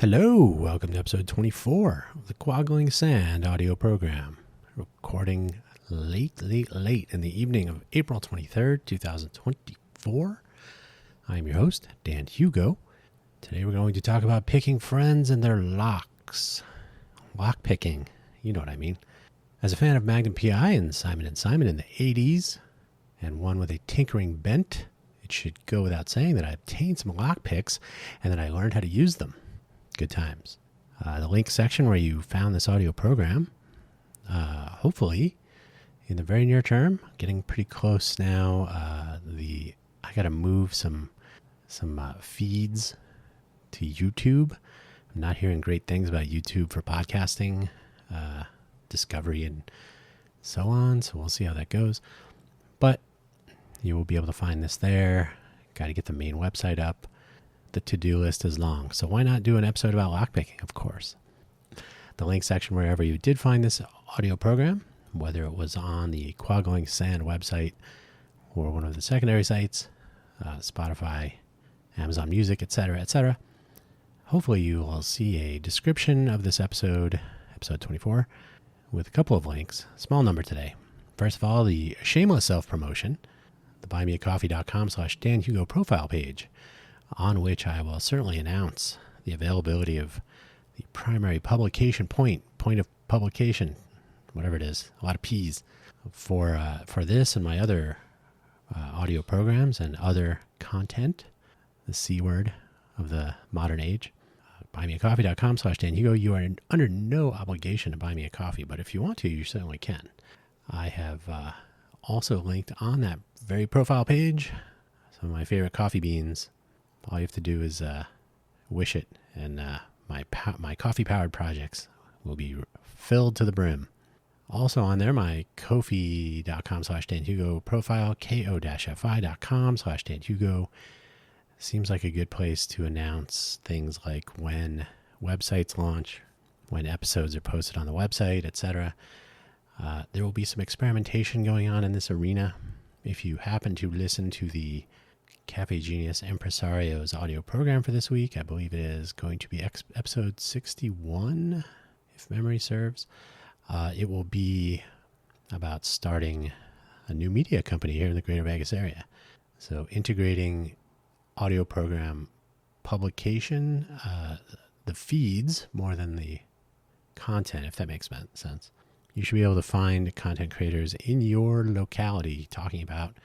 Hello, welcome to episode 24 of the Quaggling Sand audio program, recording late in the evening of April 23rd, 2024. I'm your host, Dan Hugo. Today we're going to talk about picking friends and their locks. Lock picking, you know what I mean. As a fan of Magnum PI and Simon & Simon in the 80s, and one with a tinkering bent, it should go without saying that I obtained some lock picks and that I learned how to use them. Good times. The link section where you found this audio program, hopefully in the very near term, getting pretty close now. I got to move some feeds to YouTube. I'm not hearing great things about YouTube for podcasting, discovery, and so on. So we'll see how that goes. But you will be able to find this there. Got to get the main website up. The to-do list is long, so why not do an episode about lockpicking, of course. The link section wherever you did find this audio program, whether it was on the Quaggling Sand website or one of the secondary sites, Spotify, Amazon Music, etc. Hopefully you will see a description of this episode 24, with a couple of links, small number today. First of all, the shameless self-promotion, the buymeacoffee.com/Dan Hugo profile page, on which I will certainly announce the availability of the primary publication point of publication, whatever it is, a lot of P's, for this and my other audio programs and other content, the C word of the modern age. Buymeacoffee.com/Dan Hugo. You are under no obligation to buy me a coffee, but if you want to, you certainly can. I have also linked on that very profile page some of my favorite coffee beans. All you have to do is wish it, and my coffee-powered projects will be filled to the brim. Also on there, my Ko-fi.com/Dan Hugo profile, ko-fi.com/Dan Hugo. Seems like a good place to announce things like when websites launch, when episodes are posted on the website, etc. There will be some experimentation going on in this arena. If you happen to listen to the Cafe Genius Impresario's audio program for this week, I believe it is going to be episode 61, if memory serves. It will be about starting a new media company here in the Greater Vegas area. So integrating audio program publication, the feeds more than the content, if that makes sense. You should be able to find content creators in your locality talking about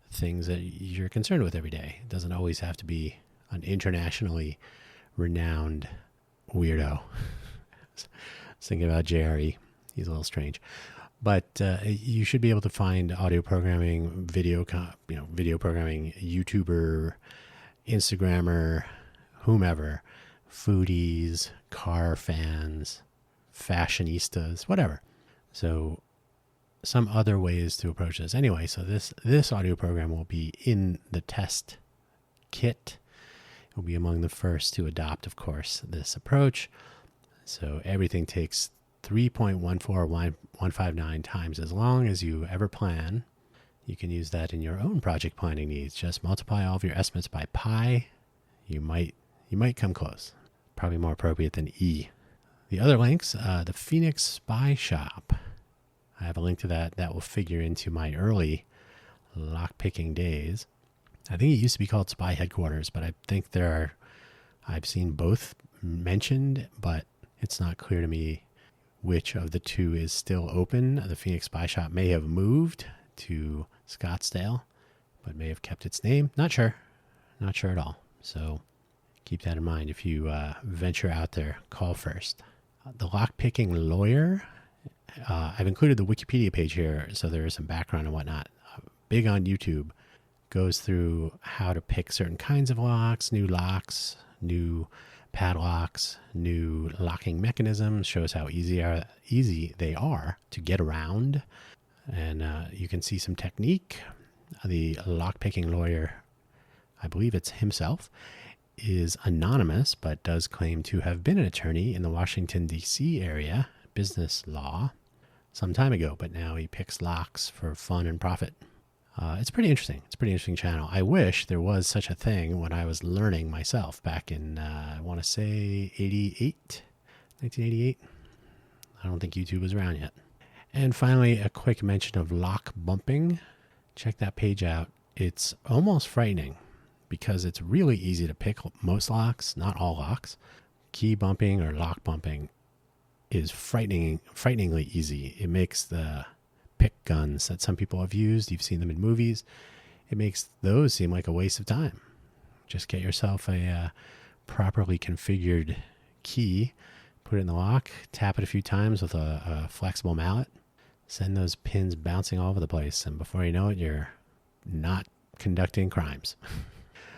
things that you're concerned with every day. It doesn't always have to be an internationally renowned weirdo. I was thinking about JRE. He's a little strange. But you should be able to find audio programming, video programming, YouTuber, Instagrammer, whomever, foodies, car fans, fashionistas, whatever. So some other ways to approach this. Anyway, so this audio program will be in the test kit. It will be among the first to adopt, of course, this approach. So everything takes 3.14159 times as long as you ever plan. You can use that in your own project planning needs. Just multiply all of your estimates by pi. You might come close. Probably more appropriate than E. The other links, the Phoenix Spy Shop. I have a link to that. That will figure into my early lockpicking days. I think it used to be called Spy Headquarters, but I think I've seen both mentioned, but it's not clear to me which of the two is still open. The Phoenix Spy Shop may have moved to Scottsdale, but may have kept its name. Not sure at all. So keep that in mind. If you venture out there, call first. The lockpicking lawyer. I've included the Wikipedia page here, so there is some background and whatnot. Big on YouTube. Goes through how to pick certain kinds of locks, new padlocks, new locking mechanisms. Shows how easy they are to get around. And you can see some technique. The lockpicking lawyer, I believe it's himself, is anonymous, but does claim to have been an attorney in the Washington, D.C. area, business law, some time ago, but now he picks locks for fun and profit. It's pretty interesting. It's a pretty interesting channel. I wish there was such a thing when I was learning myself back in, I want to say 1988. I don't think YouTube was around yet. And finally, a quick mention of lock bumping. Check that page out. It's almost frightening because it's really easy to pick most locks, not all locks. Key bumping or lock bumping is frighteningly easy. It makes the pick guns that some people have used, you've seen them in movies, it makes those seem like a waste of time. Just get yourself a properly configured key, put it in the lock, tap it a few times with a flexible mallet, send those pins bouncing all over the place, and before you know it, you're not conducting crimes.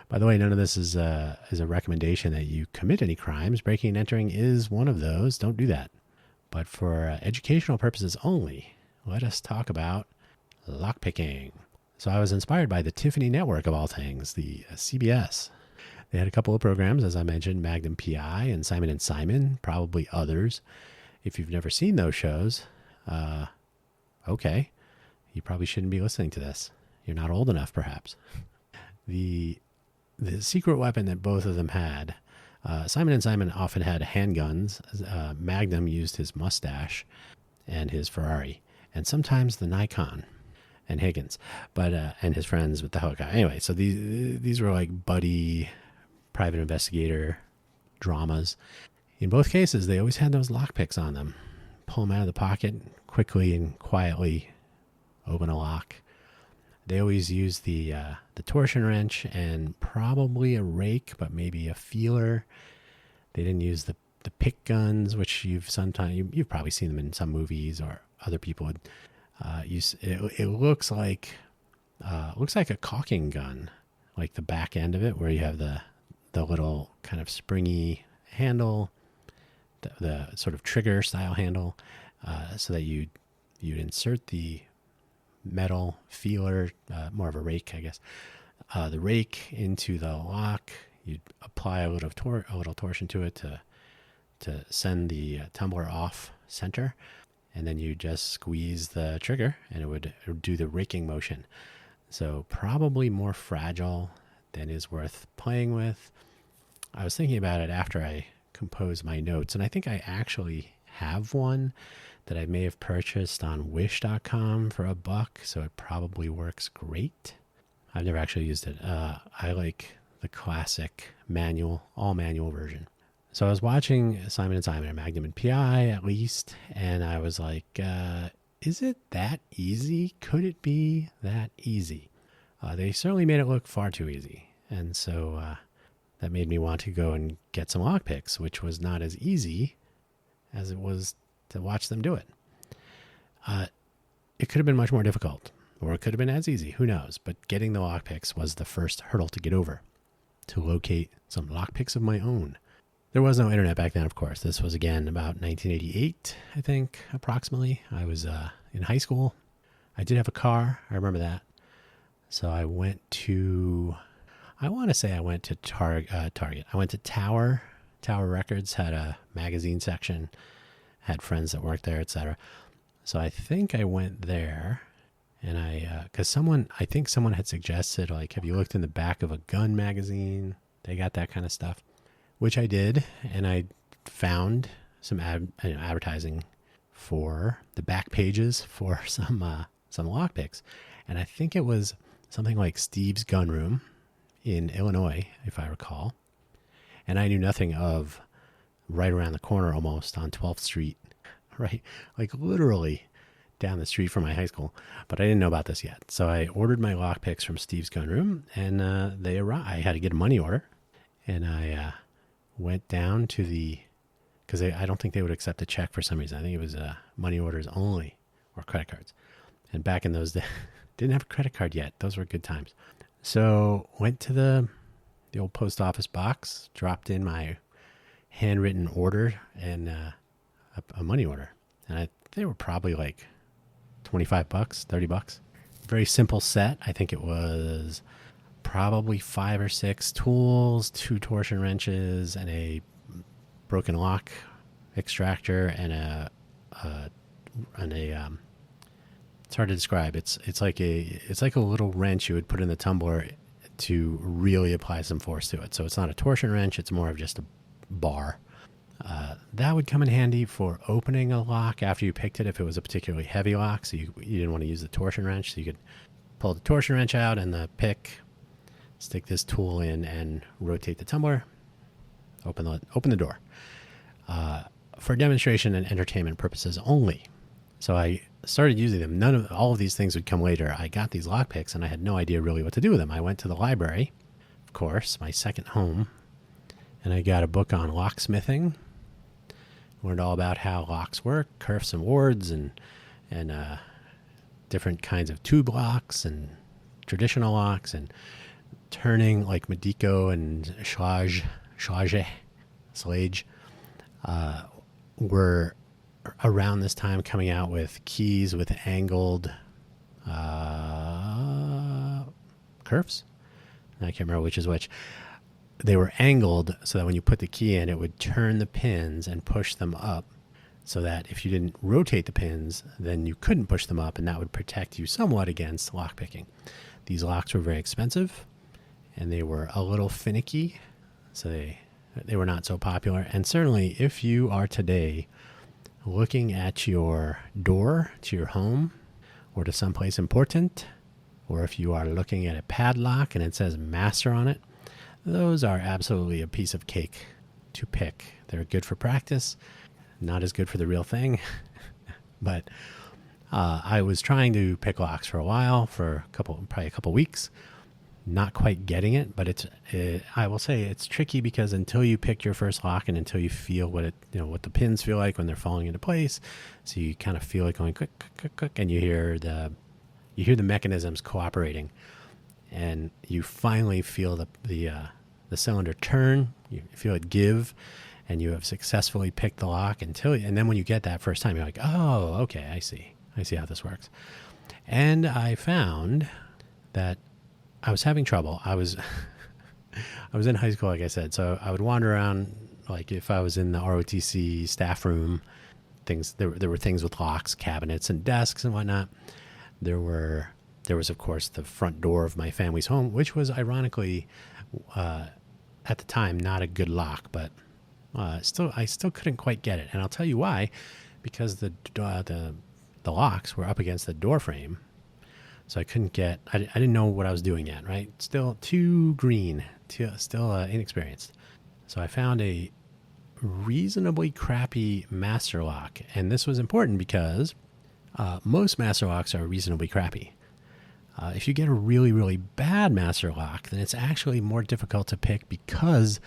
By the way, none of this is a recommendation that you commit any crimes. Breaking and entering is one of those. Don't do that. But for educational purposes only, let us talk about lockpicking. So I was inspired by the Tiffany Network, of all things, the CBS. They had a couple of programs, as I mentioned, Magnum PI and Simon and Simon, probably others. If you've never seen those shows, okay, you probably shouldn't be listening to this. You're not old enough, perhaps. The secret weapon that both of them had, Simon and Simon often had handguns. Magnum used his mustache and his Ferrari, and sometimes the Nikon and Higgins, but and his friends with the helicopter. Anyway, so these were like buddy private investigator dramas. In both cases, they always had those lockpicks on them. Pull them out of the pocket, quickly and quietly open a lock. They always used the torsion wrench and probably a rake, but maybe a feeler. They didn't use the pick guns, which you've probably seen them in some movies, or other people would use. It looks like a caulking gun, like the back end of it, where you have the little kind of springy handle, the sort of trigger style handle, so that you'd insert the metal feeler, more of a rake, I guess, the rake into the lock. You'd apply a little torsion to it to send the tumbler off center, and then you just squeeze the trigger and it would do the raking motion. So probably more fragile than is worth playing with. I was thinking about it after I composed my notes, and I think I actually have one that I may have purchased on wish.com for $1, so it probably works great. I've never actually used it. I like the classic all manual version. So I was watching Simon and Simon and Magnum and PI at least, and I was like, is it that easy? Could it be that easy? They certainly made it look far too easy, and so that made me want to go and get some lockpicks, which was not as easy as it was to watch them do it. It could have been much more difficult, or it could have been as easy. Who knows? But getting the lockpicks was the first hurdle to get over, to locate some lockpicks of my own. There was no internet back then, of course. This was, again, about 1988, I think, approximately. I was in high school. I did have a car. I remember that. So I went to Target. I went to Tower. Tower Records had a magazine section, had friends that worked there, etc. So I think I went there, and because I think someone had suggested, like, have you looked in the back of a gun magazine? They got that kind of stuff, which I did, and I found some advertising for the back pages for some lockpicks, and I think it was something like Steve's Gun Room in Illinois, if I recall, and I knew nothing of right around the corner, almost on 12th Street, right, like literally down the street from my high school, but I didn't know about this yet. So I ordered my lockpicks from Steve's Gun Room, and they arrived. I had to get a money order, and I went down to because I don't think they would accept a check for some reason. I think it was money orders only, or credit cards. And back in those days, didn't have a credit card yet. Those were good times. So went to the old post office box, dropped in my handwritten order and a money order. And they were probably like $25, $30. Very simple set. I think it was probably 5 or 6 tools, 2 torsion wrenches, and a broken lock extractor, and a It's hard to describe. It's like a little wrench you would put in the tumbler to really apply some force to it. So it's not a torsion wrench. It's more of just a bar. That would come in handy for opening a lock after you picked it if it was a particularly heavy lock. So you didn't want to use the torsion wrench. So you could pull the torsion wrench out and the pick, stick this tool in and rotate the tumbler, open the door. For demonstration and entertainment purposes only. So I started using them. All of these things would come later. I got these lock picks and I had no idea really what to do with them. I went to the library, of course, my second home, and I got a book on locksmithing. Learned all about how locks work, kerfs and wards, and different kinds of tube locks and traditional locks, and turning like Medico and Schlage were around this time coming out with keys with angled kerfs. I can't remember which is which. They were angled so that when you put the key in, it would turn the pins and push them up, so that if you didn't rotate the pins, then you couldn't push them up, and that would protect you somewhat against lockpicking. These locks were very expensive, and they were a little finicky, so they were not so popular. And certainly, if you are today looking at your door to your home or to someplace important, or if you are looking at a padlock and it says master on it, those are absolutely a piece of cake to pick. They're good for practice, not as good for the real thing. But I was trying to pick locks for a while, for probably a couple weeks, not quite getting it. But I will say it's tricky, because until you pick your first lock and until you feel what the pins feel like when they're falling into place, so you kind of feel it going click, click, click, and you hear the mechanisms cooperating. And you finally feel the cylinder turn, you feel it give, and you have successfully picked the lock and then when you get that first time, you're like, oh, okay, I see how this works. And I found that I was having trouble. I was in high school, like I said, so I would wander around, like if I was in the ROTC staff room, there were things with locks, cabinets and desks and whatnot. There was, of course, the front door of my family's home, which was ironically, at the time, not a good lock, but I still couldn't quite get it. And I'll tell you why, because the locks were up against the door frame, so I couldn't get. I didn't know what I was doing yet. Right, still too green, still inexperienced. So I found a reasonably crappy master lock, and this was important because most master locks are reasonably crappy. If you get a really, really bad master lock, then it's actually more difficult to pick because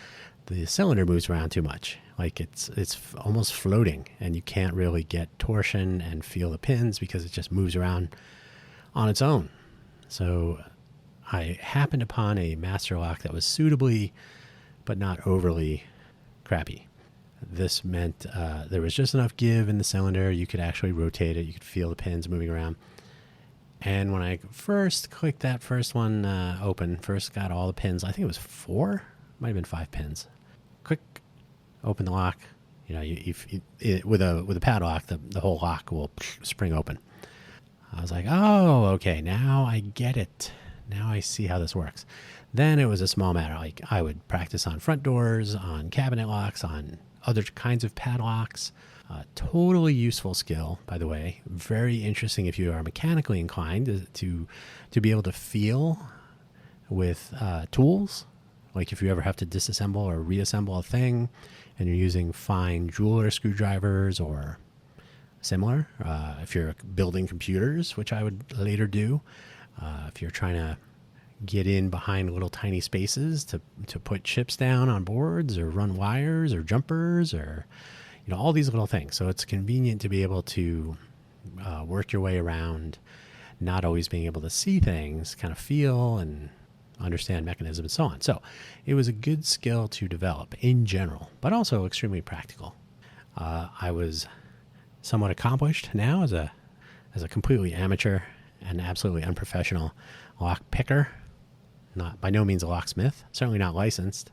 the cylinder moves around too much. Like it's almost floating, and you can't really get torsion and feel the pins because it just moves around on its own. So I happened upon a master lock that was suitably, but not overly crappy. This meant there was just enough give in the cylinder. You could actually rotate it. You could feel the pins moving around. And when I first clicked that first one open, first got all the pins, I think it was 4, might have been 5 pins. Click, open the lock. With a padlock, the whole lock will spring open. I was like, oh, okay, now I get it. Now I see how this works. Then it was a small matter. Like I would practice on front doors, on cabinet locks, on other kinds of padlocks. Totally useful skill, by the way. Very interesting if you are mechanically inclined to be able to feel with tools. Like if you ever have to disassemble or reassemble a thing and you're using fine jeweler screwdrivers or similar. If you're building computers, which I would later do. If you're trying to get in behind little tiny spaces to put chips down on boards or run wires or jumpers or all these little things. So it's convenient to be able to work your way around, not always being able to see things, kind of feel and understand mechanism and so on. So it was a good skill to develop in general, but also extremely practical. I was somewhat accomplished now as a completely amateur and absolutely unprofessional lock picker. Not by no means a locksmith, certainly not licensed.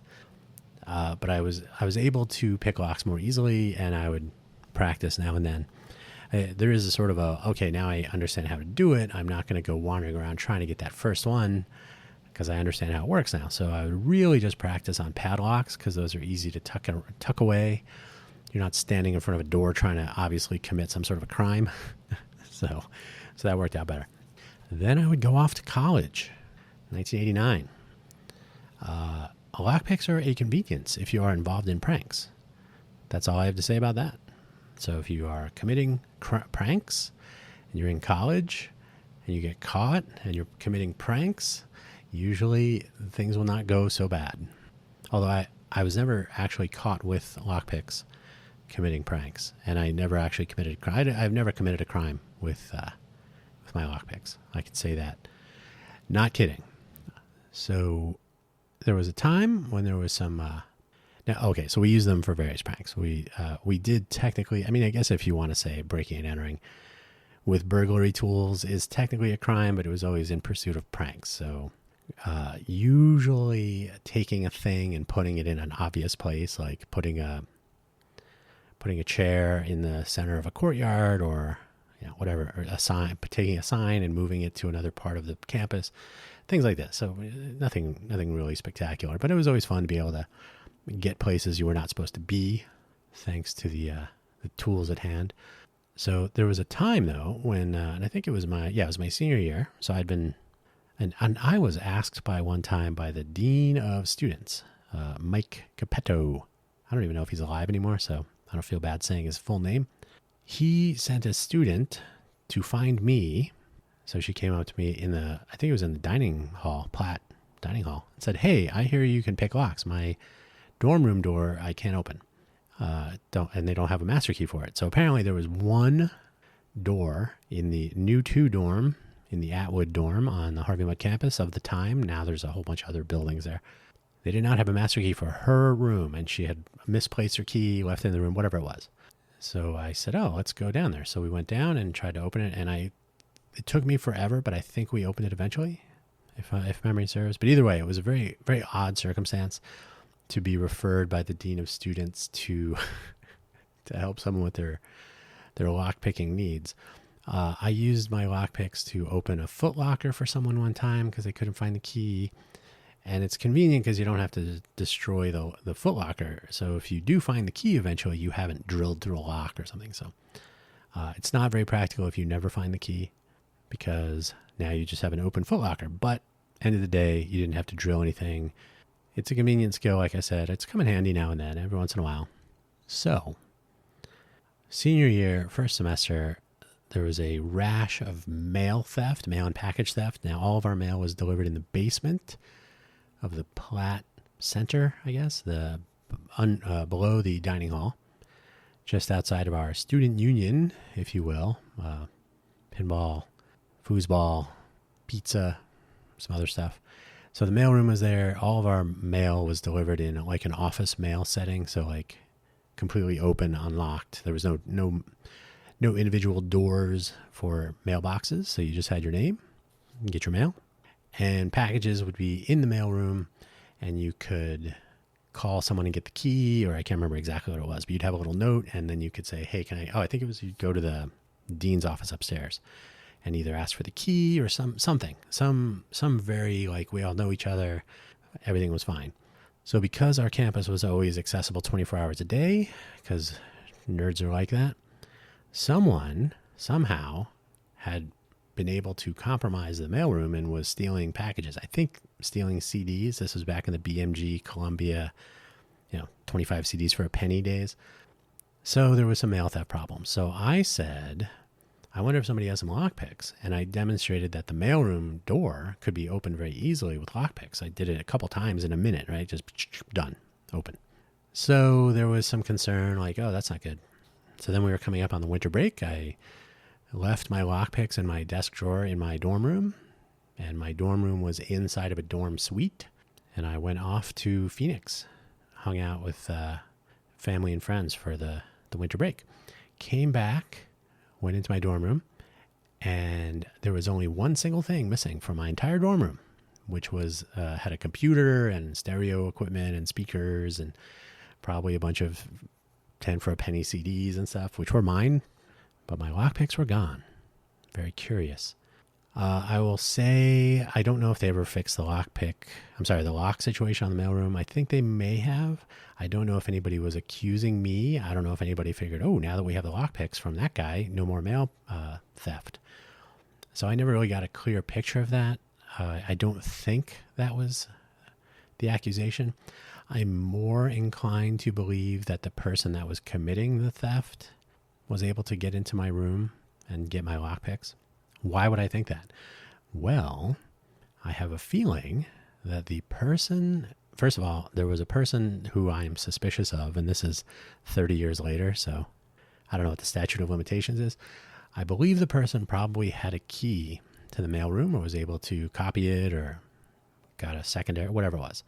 But I was able to pick locks more easily, and I would practice now and then. There is a sort of okay, now I understand how to do it. I'm not going to go wandering around trying to get that first one because I understand how it works now. So I would really just practice on padlocks because those are easy to tuck away. You're not standing in front of a door trying to obviously commit some sort of a crime. So that worked out better. Then I would go off to college, 1989. Lockpicks are a convenience if you are involved in pranks. That's all I have to say about that. So if you are committing pranks and you're in college and you get caught and you're committing pranks, usually things will not go so bad. Although I was never actually caught with lockpicks committing pranks, and I never actually committed a crime. I've never committed a crime with my lockpicks. I can say that. Not kidding. So there was a time when there was some... so we use them for various pranks. We did technically... I mean, I guess if you want to say breaking and entering with burglary tools is technically a crime, but it was always in pursuit of pranks. So usually taking a thing and putting it in an obvious place, like putting a chair in the center of a courtyard, or whatever, or a sign, taking a sign and moving it to another part of the campus, things like this. So nothing really spectacular, but it was always fun to be able to get places you were not supposed to be, thanks to the tools at hand. So there was a time though when, and I think it was my senior year. So I'd been, and I was asked one time by the dean of students, Mike Capetto. I don't even know if he's alive anymore, so I don't feel bad saying his full name. He sent a student to find me. So she came up to me I think it was in the dining hall, Platt dining hall, and said, "Hey, I hear you can pick locks. My dorm room door I can't open. And they don't have a master key for it." So apparently there was one door in the new 2 dorm, in the Atwood dorm on the Harvey Mudd campus of the time. Now there's a whole bunch of other buildings there. They did not have a master key for her room, and she had misplaced her key, left it in the room, whatever it was. So I said, "Oh, let's go down there." So we went down and tried to open it, and it took me forever, but I think we opened it eventually, if memory serves. But either way, it was a very, very odd circumstance to be referred by the dean of students to help someone with their lockpicking needs. I used my lockpicks to open a Foot Locker for someone one time because they couldn't find the key. And it's convenient because you don't have to destroy the Foot Locker. So if you do find the key eventually, you haven't drilled through a lock or something. So it's not very practical if you never find the key, because now you just have an open Foot Locker. But end of the day, you didn't have to drill anything. It's a convenient skill, like I said. It's come in handy now and then, every once in a while. So senior year, first semester, there was a rash of mail and package theft. Now all of our mail was delivered in the basement of the Platt Center, I guess, below the dining hall, just outside of our student union, if you will. Pinball, foosball, pizza, some other stuff. So the mailroom was there. All of our mail was delivered in like an office mail setting, so like completely open, unlocked. There was no individual doors for mailboxes, so you just had your name and get your mail. And packages would be in the mailroom, and you could call someone and get the key, or I can't remember exactly what it was, but you'd have a little note, and then you could say, "Hey, I think it was you'd go to the dean's office upstairs and either ask for the key or something, some very, like, we all know each other. Everything was fine. So because our campus was always accessible 24 hours a day, because nerds are like that, someone somehow had been able to compromise the mailroom and was stealing packages. I think stealing CDs. This was back in the BMG Columbia, 25 CDs for a penny days. So there was some mail theft problems. So I said, I wonder if somebody has some lockpicks. And I demonstrated that the mailroom door could be opened very easily with lockpicks. I did it a couple times in a minute, right? Just done, open. So there was some concern, like, oh, that's not good. So then we were coming up on the winter break. I left my lockpicks in my desk drawer in my dorm room, and my dorm room was inside of a dorm suite. And I went off to Phoenix, hung out with family and friends for the winter break. Came back, went into my dorm room, and there was only one single thing missing from my entire dorm room, which was had a computer and stereo equipment and speakers and probably a bunch of 10 for a penny CDs and stuff, which were mine. but my lockpicks were gone. Very curious. I will say I don't know if they ever fixed the lock situation on the mailroom. I think they may have. I don't know if anybody was accusing me. I don't know if anybody figured, oh, now that we have the lockpicks from that guy, no more mail theft. So I never really got a clear picture of that. I don't think that was the accusation. I'm more inclined to believe that the person that was committing the theft was able to get into my room and get my lockpicks. Why would I think that? Well, I have a feeling that the person, first of all, there was a person who I am suspicious of, and this is 30 years later, so I don't know what the statute of limitations is. I believe the person probably had a key to the mailroom or was able to copy it or got a secondary, whatever it was.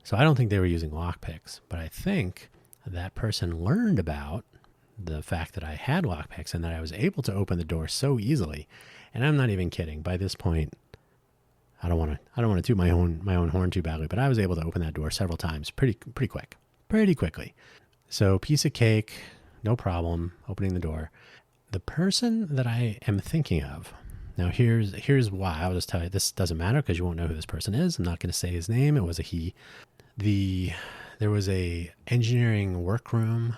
So I don't think they were using lockpicks, but I think that person learned about the fact that I had lockpicks and that I was able to open the door so easily. And I'm not even kidding. By this point, I don't want to toot my own horn too badly, but I was able to open that door several times pretty quickly. So piece of cake, no problem, opening the door. The person that I am thinking of, now here's why. I'll just tell you, this doesn't matter because you won't know who this person is. I'm not going to say his name. It was a he. There was a engineering workroom,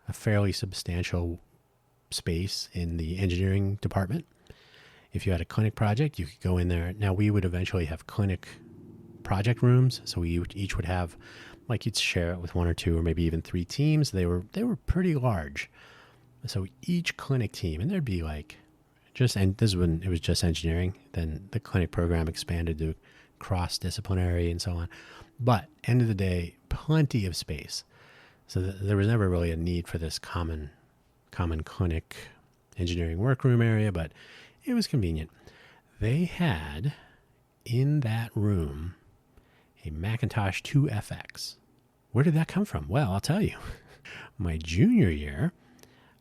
a fairly substantial space in the engineering department. If you had a clinic project, you could go in there. Now, we would eventually have clinic project rooms, so we each would have, like, you'd share it with one or two or maybe even three teams. They were pretty large. So each clinic team, and there'd be like and this is when it was just engineering. Then the clinic program expanded to cross-disciplinary and so on. But end of the day, plenty of space. So there was never really a need for this common clinic engineering workroom area, but it was convenient. They had in that room a Macintosh 2FX. Where did that come from? Well, I'll tell you. My junior year,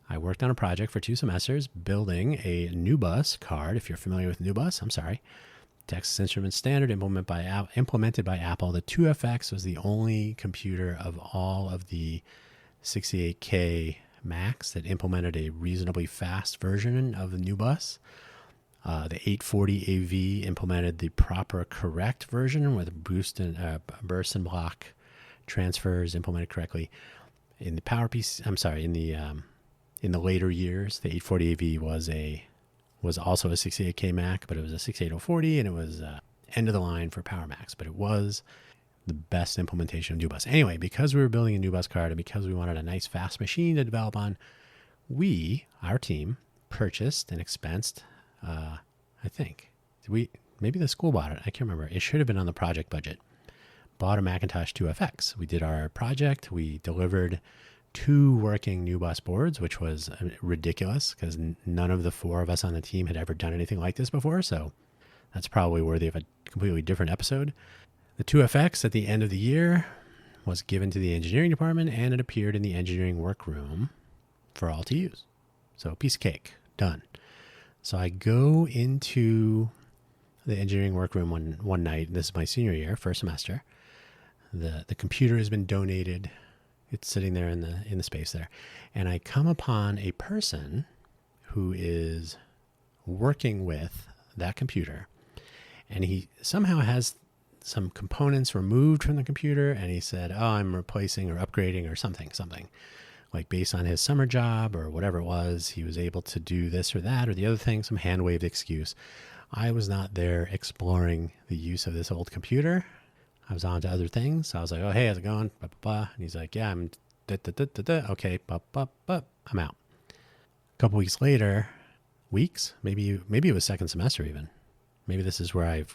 I worked on a project for 2 semesters building a NuBus card. If you're familiar with NuBus, I'm sorry. Texas Instruments standard implemented by Apple. The 2FX was the only computer of all of the 68K Macs that implemented a reasonably fast version of the NuBus. The 840 AV implemented the proper correct version with burst and block transfers implemented correctly. In the in the later years, the 840 AV was also a 68K Mac, but it was a 68040, and it was end of the line for Power Macs, but it was the best implementation of NuBus. Anyway, because we were building a NuBus card and because we wanted a nice fast machine to develop on, our team, purchased and expensed, I think, maybe the school bought it. I can't remember. It should have been on the project budget. Bought a Macintosh 2FX. We did our project. We delivered 2 working NuBus boards, which was ridiculous because none of the 4 of us on the team had ever done anything like this before. So that's probably worthy of a completely different episode. The 2FX at the end of the year was given to the engineering department, and it appeared in the engineering workroom for all to use. So piece of cake, done. So I go into the engineering workroom one night, and this is my senior year, first semester. The computer has been donated. It's sitting there in the space there. And I come upon a person who is working with that computer, and he somehow has some components removed from the computer, and he said, oh, I'm replacing or upgrading or something. Like based on his summer job or whatever it was, he was able to do this or that or the other thing, some hand-waved excuse. I was not there exploring the use of this old computer. I was on to other things. So I was like, oh, hey, how's it going? Blah, blah, blah. And he's like, yeah, I'm okay, I'm out. A couple weeks later, maybe it was second semester even. Maybe this is where I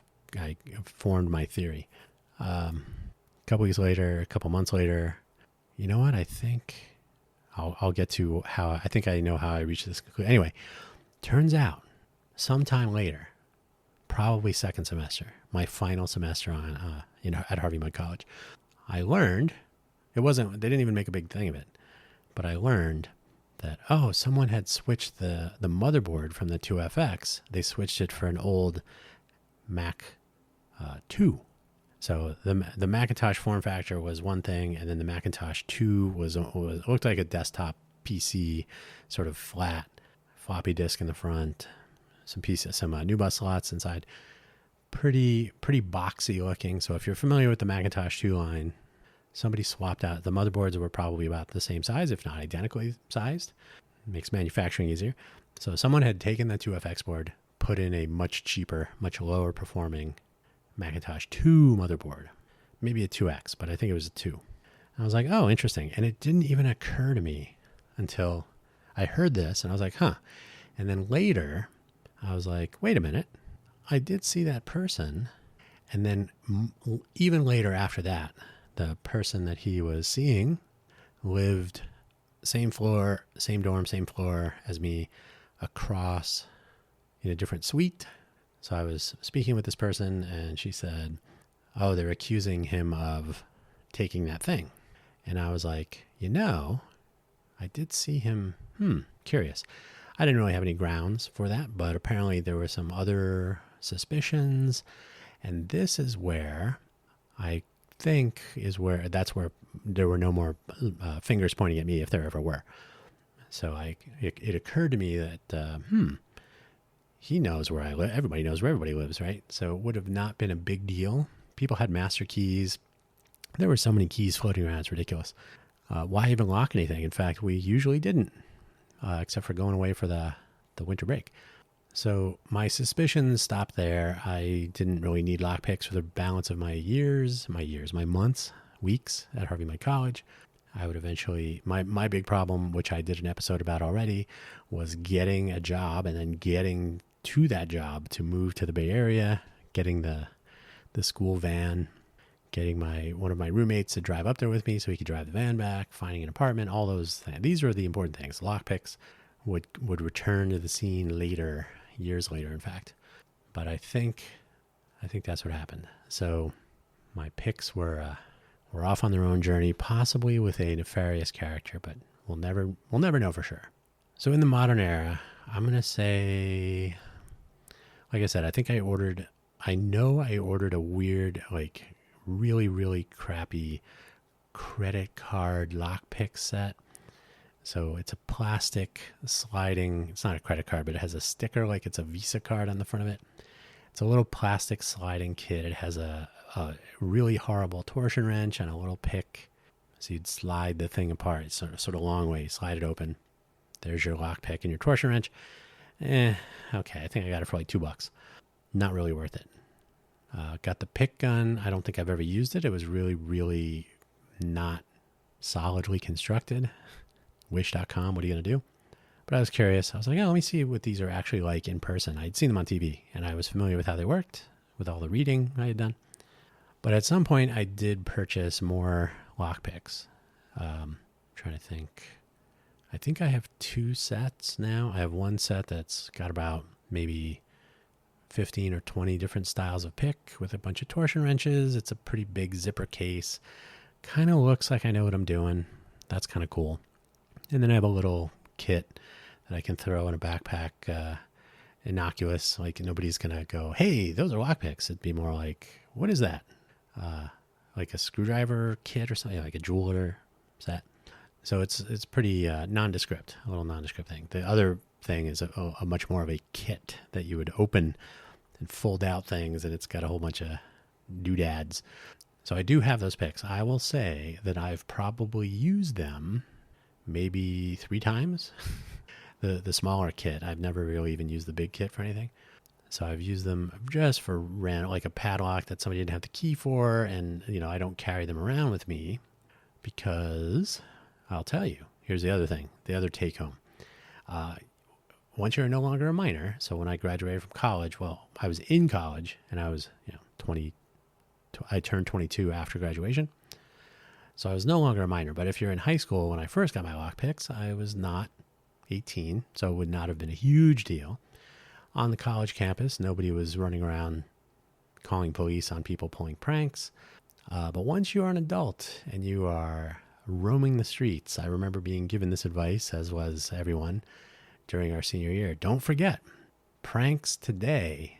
formed my theory. A couple months later, you know what? I think I'll get to how I think I know how I reached this conclusion. Anyway, turns out sometime later, probably second semester, my final semester at Harvey Mudd College, I learned they didn't even make a big thing of it, but I learned that, someone had switched the motherboard from the 2FX. They switched it for an old Mac 2. So the Macintosh form factor was one thing, and then the Macintosh 2 looked like a desktop PC, sort of flat, floppy disk in the front, some new bus slots inside. Pretty boxy looking. So if you're familiar with the Macintosh 2 line, somebody swapped out. The motherboards were probably about the same size, if not identically sized. Makes manufacturing easier. So someone had taken that 2FX board, put in a much cheaper, much lower performing Macintosh 2 motherboard. Maybe a 2X, but I think it was a 2. And I was like, oh, interesting. And it didn't even occur to me until I heard this, and I was like, huh. And then later, I was like, wait a minute. I did see that person. And then even later after that, the person that he was seeing lived same floor, same dorm, same floor as me, across in a different suite. So I was speaking with this person, and she said, oh, they're accusing him of taking that thing. And I was like, I did see him. Curious. I didn't really have any grounds for that, but apparently there were some other suspicions. And this is where I think that's where there were no more fingers pointing at me, if there ever were. So it occurred to me that, he knows where I live. Everybody knows where everybody lives, right? So it would have not been a big deal. People had master keys. There were so many keys floating around. It's ridiculous. Why even lock anything? In fact, we usually didn't, except for going away for the winter break. So my suspicions stopped there. I didn't really need lockpicks for the balance of my months, weeks at Harvey Mudd College. I would eventually, my big problem, which I did an episode about already, was getting a job and then getting to that job to move to the Bay Area, getting the school van, getting one of my roommates to drive up there with me so he could drive the van back, finding an apartment, all those things. These are the important things. Lockpicks would return to the scene later, years later, in fact. But I think that's what happened. So my picks were off on their own journey, possibly with a nefarious character, but we'll never know for sure. So in the modern era, I'm going to say, like I said, I know I ordered a weird, like really, really crappy credit card lockpick set. So it's a plastic sliding, it's not a credit card, but it has a sticker like it's a Visa card on the front of it. It's a little plastic sliding kit. It has a really horrible torsion wrench and a little pick. So you'd slide the thing apart. It's sort of long way. You slide it open. There's your lockpick and your torsion wrench. Okay, I think I got it for like $2. Not really worth it. Got the pick gun. I don't think I've ever used it. It was really, really not solidly constructed. Wish.com, what are you going to do? But I was curious. I was like, let me see what these are actually like in person. I'd seen them on TV, and I was familiar with how they worked, with all the reading I had done. But at some point, I did purchase more lockpicks. Trying to think. I think I have 2 sets now. I have one set that's got about maybe 15 or 20 different styles of pick with a bunch of torsion wrenches. It's a pretty big zipper case. Kind of looks like I know what I'm doing. That's kind of cool. And then I have a little kit that I can throw in a backpack, innocuous. Like nobody's going to go, hey, those are lockpicks. It'd be more like, what is that? Like a screwdriver kit or something, like a jeweler set. So it's pretty nondescript, a little nondescript thing. The other thing is a much more of a kit that you would open and fold out things, and it's got a whole bunch of doodads. So I do have those picks. I will say that I've probably used them maybe 3 times. The smaller kit, I've never really even used the big kit for anything. So I've used them just for random, like a padlock that somebody didn't have the key for, and I don't carry them around with me because I'll tell you. Here's the other thing, the other take home. Once you're no longer a minor, so when I graduated from college, well, I was in college and I was 20. I turned 22 after graduation. So I was no longer a minor, but if you're in high school, when I first got my lockpicks, I was not 18, so it would not have been a huge deal. On the college campus, nobody was running around calling police on people pulling pranks. But once you are an adult and you are roaming the streets, I remember being given this advice, as was everyone, during our senior year. Don't forget, pranks today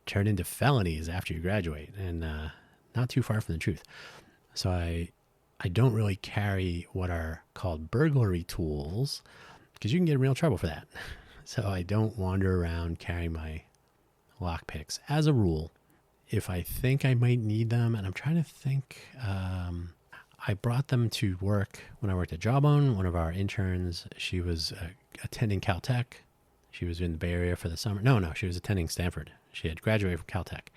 turn into felonies after you graduate, and not too far from the truth. So I don't really carry what are called burglary tools because you can get in real trouble for that. So I don't wander around carrying my lock picks. As a rule, if I think I might need them, and I'm trying to think, I brought them to work when I worked at Jawbone. One of our interns, she was attending Caltech. She was in the Bay Area for the summer. No, she was attending Stanford. She had graduated from Caltech.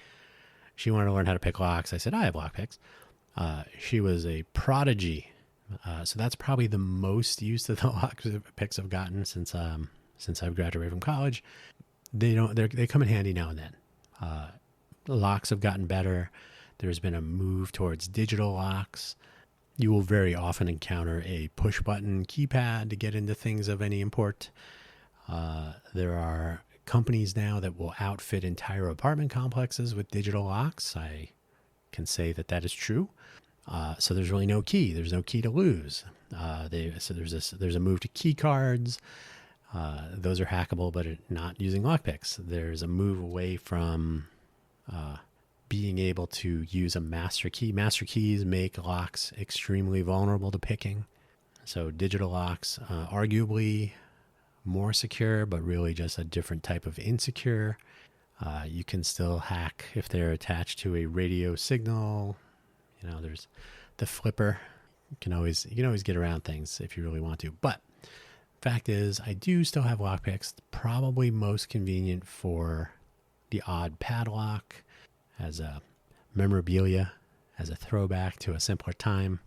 She wanted to learn how to pick locks. I said, I have lock picks. She was a prodigy. So that's probably the most use that the lock picks have gotten since I've graduated from college. They come in handy now and then. The locks have gotten better. There's been a move towards digital locks. You will very often encounter a push button keypad to get into things of any import. There are companies now that will outfit entire apartment complexes with digital locks. I can say that is true. So there's really no key. There's no key to lose. There's a move to key cards. Those are hackable, but not using lockpicks. There's a move away from being able to use a master key. Master keys make locks extremely vulnerable to picking. So digital locks, arguably more secure, but really just a different type of insecure. You can still hack if they're attached to a radio signal. There's the flipper. You can always get around things if you really want to. But fact is, I do still have lockpicks. Probably most convenient for the odd padlock, as a memorabilia, as a throwback to a simpler time.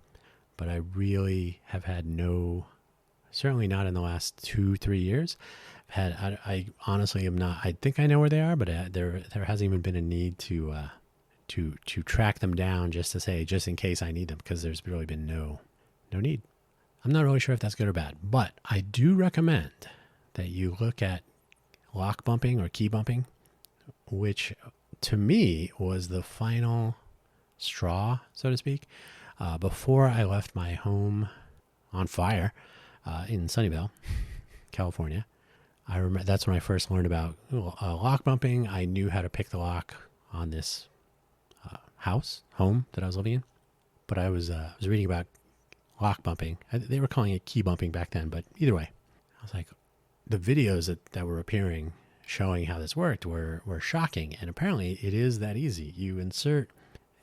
But I really have had certainly not in the last 2-3 years. I honestly am not. I think I know where they are, but there hasn't even been a need to track them down just in case I need them, because there's really been no need. I'm not really sure if that's good or bad, but I do recommend that you look at lock bumping or key bumping, which to me was the final straw, so to speak. Before I left my home on fire in Sunnyvale, California, I remember that's when I first learned about lock bumping. I knew how to pick the lock on this home that I was living in, but I was reading about lock bumping. They were calling it key bumping back then, but either way, I was like, the videos that were appearing showing how this worked were shocking, and apparently it is that easy. You insert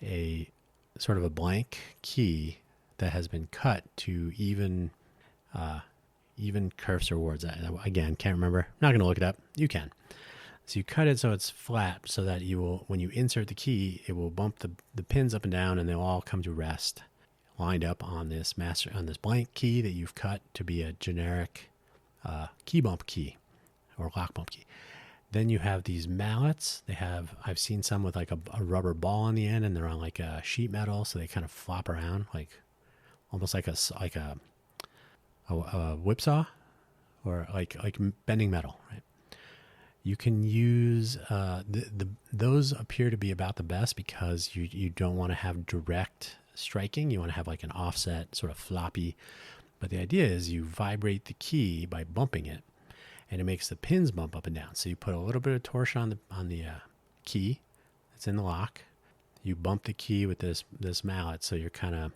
a sort of a blank key that has been cut to even curves or words. Again, can't remember. Not going to look it up. You can. So you cut it so it's flat, so that when you insert the key, it will bump the pins up and down, and they'll all come to rest, lined up on this blank key that you've cut to be a generic key bump key or lock bump key. Then you have these mallets. I've seen some with like a rubber ball on the end, and they're on like a sheet metal, so they kind of flop around like almost like a whipsaw or like bending metal, right? You can use those appear to be about the best because you don't want to have direct striking. You want to have like an offset, sort of floppy. But the idea is you vibrate the key by bumping it, and it makes the pins bump up and down. So you put a little bit of torsion on the key that's in the lock. You bump the key with this mallet, so you're kind of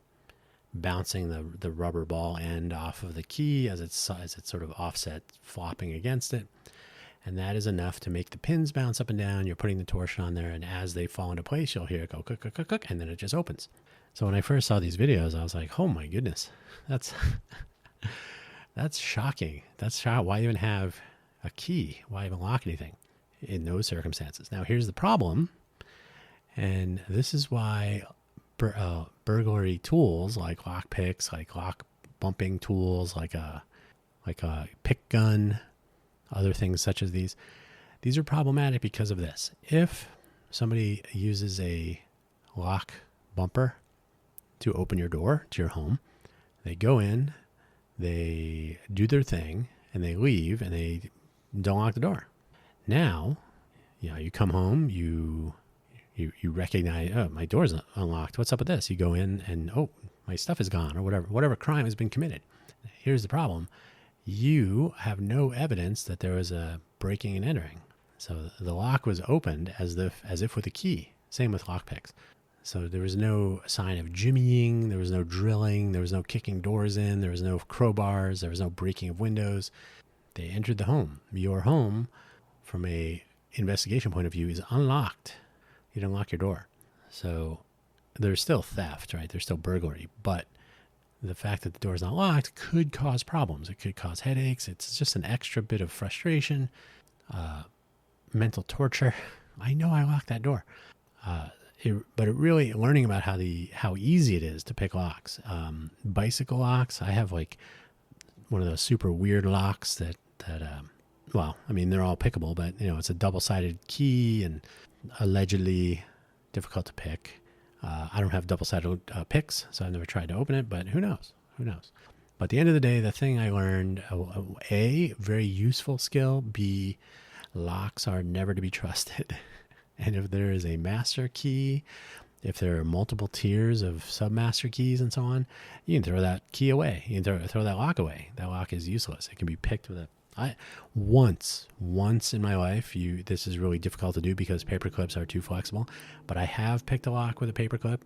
bouncing the rubber ball end off of the key as it's sort of offset, flopping against it. And that is enough to make the pins bounce up and down. You're putting the torsion on there, and as they fall into place, you'll hear it go click, click, click, click, and then it just opens. So when I first saw these videos, I was like, oh my goodness, that's shocking. That's shocking. Why even have a key? Why even lock anything in those circumstances? Now, here's the problem, and this is why burglary tools like lock picks, like lock bumping tools, like a pick gun, other things such as these are problematic because of this. If somebody uses a lock bumper to open your door to your home, they go in, they do their thing, and they leave, and they don't lock the door. Now, you come home, you recognize, oh, my door's unlocked. What's up with this? You go in and, oh, my stuff is gone, or whatever crime has been committed. Here's the problem. You have no evidence that there was a breaking and entering. So the lock was opened as if with a key. Same with lockpicks. So there was no sign of jimmying. There was no drilling. There was no kicking doors in. There was no crowbars. There was no breaking of windows. They entered the home. Your home, from a investigation point of view, is unlocked. You don't lock your door. So there's still theft, right? There's still burglary. But the fact that the door is not locked could cause problems. It could cause headaches. It's just an extra bit of frustration, mental torture. I know I locked that door. But it really, learning about how easy it is to pick locks. Bicycle locks, I have like one of those super weird locks that well, I mean, they're all pickable, but it's a double-sided key and allegedly difficult to pick. I don't have double-sided picks, so I've never tried to open it, but who knows? But at the end of the day, the thing I learned, A, very useful skill, B, locks are never to be trusted. And if there is a master key, if there are multiple tiers of submaster keys and so on, you can throw that key away. You can throw that lock away. That lock is useless. It can be picked with once in my life. This is really difficult to do because paper clips are too flexible, but I have picked a lock with a paper clip.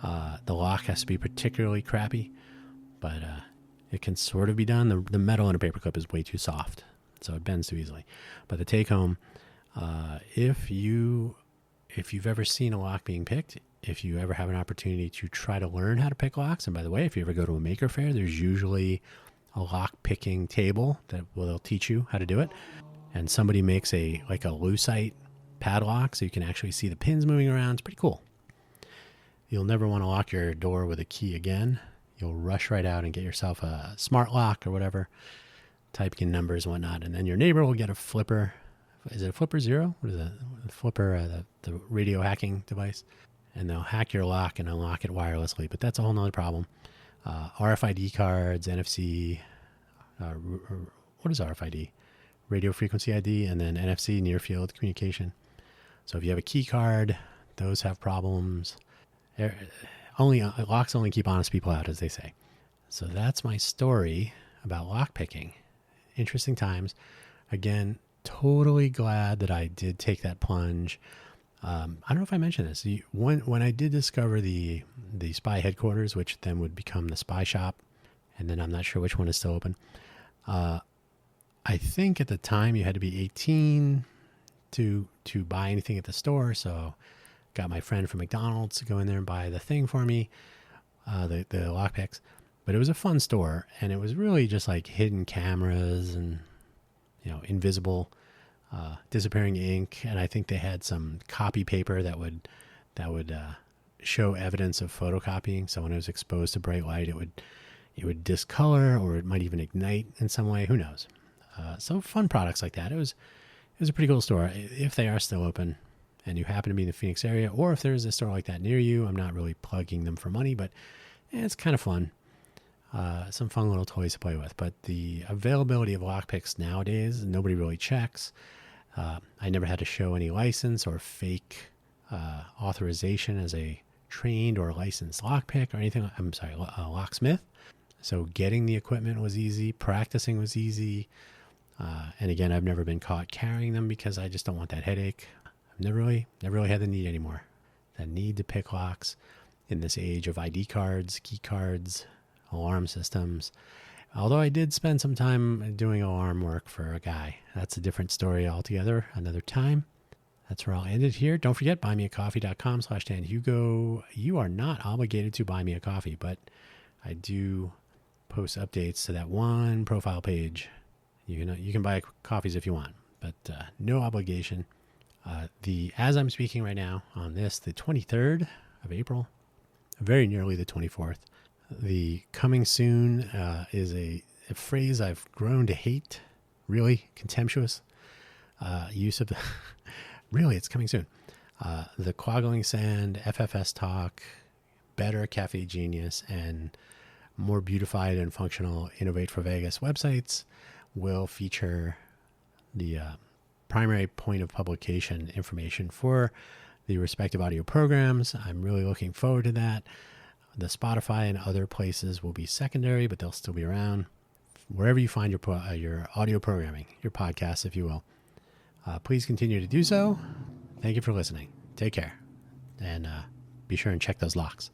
The lock has to be particularly crappy, but it can sort of be done. The metal in a paper clip is way too soft, so it bends too easily. But the take home, if you've ever seen a lock being picked, if you ever have an opportunity to try to learn how to pick locks, and by the way, if you ever go to a maker fair, there's usually a lock picking table they'll teach you how to do it. And somebody makes a lucite padlock so you can actually see the pins moving around. It's pretty cool. You'll never want to lock your door with a key again. You'll rush right out and get yourself a smart lock or whatever, type in numbers and whatnot, and then your neighbor will get a flipper. Is it a Flipper Zero? What is that? The flipper, the radio hacking device. And they'll hack your lock and unlock it wirelessly, but that's a whole nother problem. RFID cards, NFC, what is RFID? Radio frequency ID, and then NFC, near field communication. So if you have a key card, those have problems. Locks only keep honest people out, as they say. So that's my story about lock picking. Interesting times. Again, totally glad that I did take that plunge. I don't know if I mentioned this. When I did discover the spy headquarters, which then would become the spy shop, and then I'm not sure which one is still open. I think at the time you had to be 18 to buy anything at the store. So got my friend from McDonald's to go in there and buy the thing for me, the lockpicks. But it was a fun store, and it was really just like hidden cameras and invisible disappearing ink, and I think they had some copy paper that would show evidence of photocopying. So when it was exposed to bright light, it would discolor, or it might even ignite in some way. Who knows? So fun products like that. It was a pretty cool store. If they are still open, and you happen to be in the Phoenix area, or if there's a store like that near you, I'm not really plugging them for money, but it's kind of fun. Some fun little toys to play with. But the availability of lockpicks nowadays, nobody really checks. I never had to show any license or fake authorization as a trained or licensed lockpick or anything. I'm sorry, locksmith. So getting the equipment was easy. Practicing was easy. And again, I've never been caught carrying them because I just don't want that headache. I've never really had the need anymore. That need to pick locks in this age of ID cards, key cards, alarm systems. Although I did spend some time doing alarm work for a guy. That's a different story altogether, another time. That's where I'll end it here. Don't forget, buymeacoffee.com/DanHugo. You are not obligated to buy me a coffee, but I do post updates to that one profile page. You can buy coffees if you want, but no obligation. As I'm speaking right now on this, the 23rd of April, very nearly the 24th, the coming soon is a phrase I've grown to hate, really contemptuous use of. Really, it's coming soon. The Quaggling Sand, FFS Talk, Better Cafe Genius, and more beautified and functional Innovate for Vegas websites will feature the primary point of publication information for the respective audio programs. I'm really looking forward to that. The Spotify and other places will be secondary, but they'll still be around. Wherever you find your audio programming, your podcasts, if you will. Please continue to do so. Thank you for listening. Take care. And be sure and check those locks.